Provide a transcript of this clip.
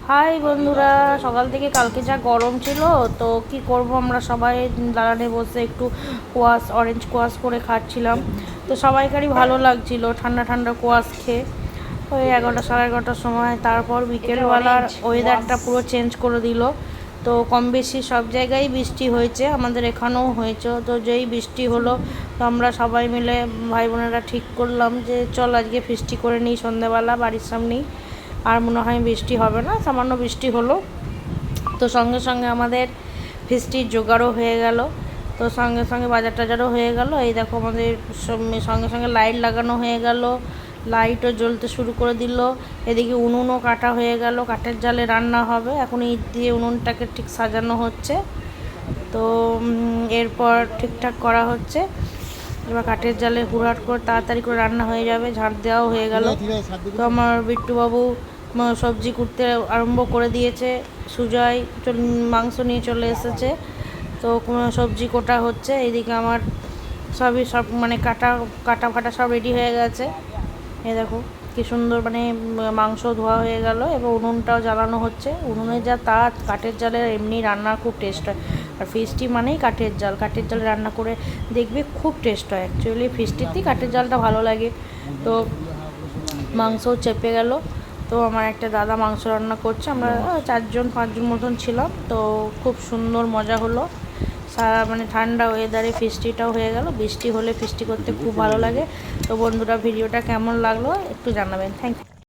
High বন্ধুরা, সকাল থেকে কালকে যা গরম ছিল, তো কি করব, আমরা সবাই দালানে বসে একটু অরেঞ্জ কোয়াশ করে খাচ্ছিলাম। তো সবাইকারই ভালো লাগছিল ঠান্ডা ঠান্ডা কোয়াশ খেয়ে। ওই 11টা সাড়ে 11টার সময় তারপর বিকেলবেলার ওয়েদারটা পুরো চেঞ্জ করে দিল। তো কম বেশি সব জায়গায় বৃষ্টি হয়েছে, আমাদের এখানেও হয়েছে। তো যেই বৃষ্টি হলো, তো আমরা সবাই মিলে ভাই বোনেরা ঠিক করলাম যে চল আজকে ফিস্টি করে নিই সন্ধ্যাবেলা বাড়ির সামনেই। আর মনে হয় বৃষ্টি হবে না, সামান্য বৃষ্টি হলো। তো সঙ্গে সঙ্গে আমাদের ফিস্টির জোগাড়ও হয়ে গেল। তো সঙ্গে সঙ্গে বাজার টাজারও হয়ে গেল। এই দেখো আমাদের সঙ্গে সঙ্গে লাইট লাগানো হয়ে গেল, লাইটও জ্বলতে শুরু করে দিল। এদিকে উনুনও কাটা হয়ে গেল, কাঠের জালে রান্না হবে। এখন ইট দিয়ে উনুনটাকে ঠিক সাজানো হচ্ছে। তো এরপর ঠিকঠাক করা হচ্ছে। এবার কাঠের জালে হুড়হাট করে তাড়াতাড়ি করে রান্না হয়ে যাবে, ঝাঁট দেওয়াও হয়ে গেল। তো আমার বিট্টুবাবু সবজি কুটতে আরম্ভ করে দিয়েছে। সুজয় মাংস নিয়ে চলে এসেছে। তো সবজি কোটা হচ্ছে। এইদিকে আমার সব মানে কাটা কাটা ফাটা সব রেডি হয়ে গেছে। এই দেখো কি সুন্দর, মানে মাংস ধোয়া হয়ে গেল। এবার উনুনটাও জ্বালানো হচ্ছে। উনুনে যা তাপ, কাঠের জালে এমনি রান্না খুব টেস্ট হয়। আর ফিস্টি মানেই কাঠের জাল, কাঠের জালে রান্না করে দেখবে খুব টেস্ট হয়। অ্যাকচুয়ালি ফিস্টিতেই কাঠের জালটা ভালো লাগে। তো মাংসও চেপে গেল। তো আমার একটা দাদা মাংস রান্না করছে, আমরা 4-5জন মতন ছিলাম। তো খুব সুন্দর মজা হলো। সারা মানে ঠান্ডা ওয়েদারে ফিস্টিটাও হয়ে গেল। বৃষ্টি হলে ফিস্টি করতে খুব ভালো লাগে। তো বন্ধুরা, ভিডিওটা কেমন লাগলো একটু জানাবেন। Thank you.